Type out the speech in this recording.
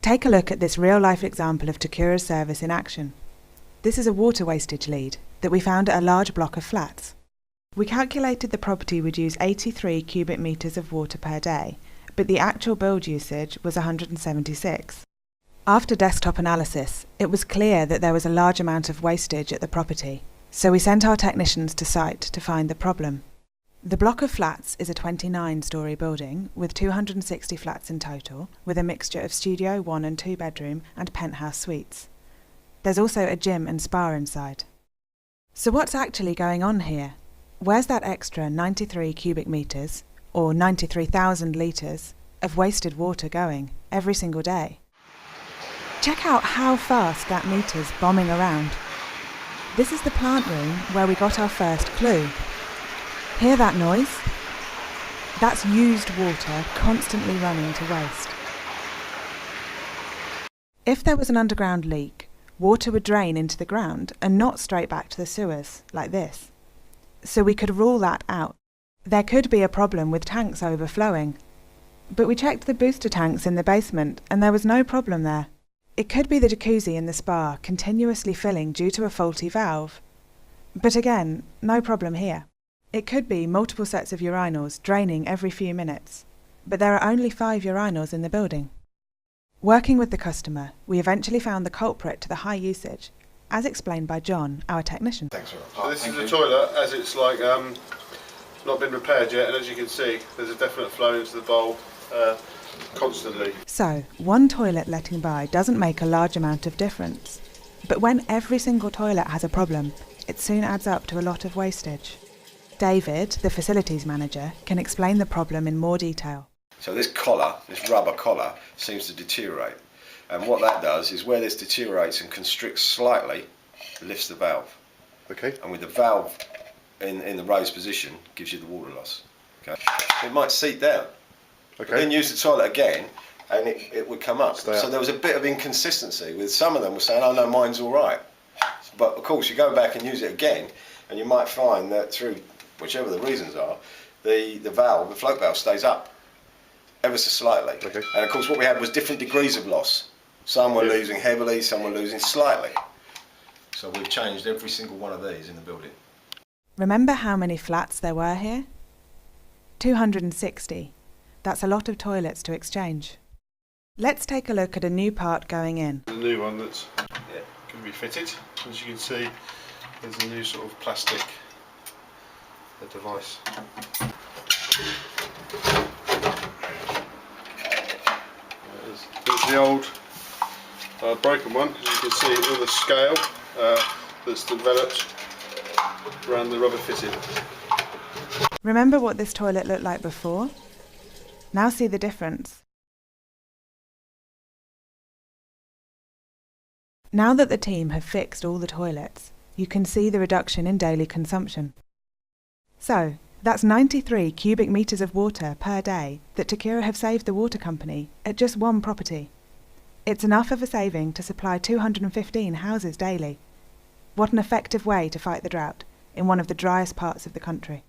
Take a look at this real-life example of Teccura's service in action. This is a water wastage lead that we found at a large block of flats. We calculated the property would use 83 cubic metres of water per day, but the actual build usage was 176. After desktop analysis, it was clear that there was a large amount of wastage at the property, so we sent our technicians to site to find the problem. The block of flats is a 29-storey building with 260 flats in total, with a mixture of studio, 1 and 2 bedroom and penthouse suites. There's also a gym and spa inside. So what's actually going on here? Where's that extra 93 cubic metres, or 93,000 litres, of wasted water going every single day? Check out how fast that meter's bombing around. This is the plant room where we got our first clue. Hear that noise? That's used water constantly running to waste. If there was an underground leak, water would drain into the ground and not straight back to the sewers, like this. So we could rule that out. There could be a problem with tanks overflowing. But we checked the booster tanks in the basement and there was no problem there. It could be the jacuzzi in the spa continuously filling due to a faulty valve. But again, no problem here. It could be multiple sets of urinals draining every few minutes, but there are only 5 urinals in the building. Working with the customer, we eventually found the culprit to the high usage, as explained by John, our technician. Thanks very much. So this is the toilet as it's like not been repaired yet, and as you can see, there's a definite flow into the bowl constantly. So, one toilet letting by doesn't make a large amount of difference, but when every single toilet has a problem, it soon adds up to a lot of wastage. David, the facilities manager, can explain the problem in more detail. So this collar, this rubber collar, seems to deteriorate. And what that does is where this deteriorates and constricts slightly, it lifts the valve. Okay. And with the valve in the raised position, gives you the water loss. Okay. It might seat down. Okay. But then use the toilet again, and it would come up. So there was a bit of inconsistency with some of them were saying, oh no, mine's all right. But of course, you go back and use it again, and you might find that through whichever the reasons are, the valve, the float valve, stays up ever so slightly. Okay. And of course what we had was different degrees of loss. Some were losing heavily, some were losing slightly. So we've changed every single one of these in the building. Remember how many flats there were here? 260. That's a lot of toilets to exchange. Let's take a look at a new part going in. The new one that's going to be fitted. As you can see, there's a new sort of plastic device. There's the old broken one, as you can see, with a scale that's developed around the rubber fitting. Remember what this toilet looked like before? Now see the difference. Now that the team have fixed all the toilets, you can see the reduction in daily consumption. So, that's 93 cubic metres of water per day that Teccura have saved the water company at just one property. It's enough of a saving to supply 215 houses daily. What an effective way to fight the drought in one of the driest parts of the country.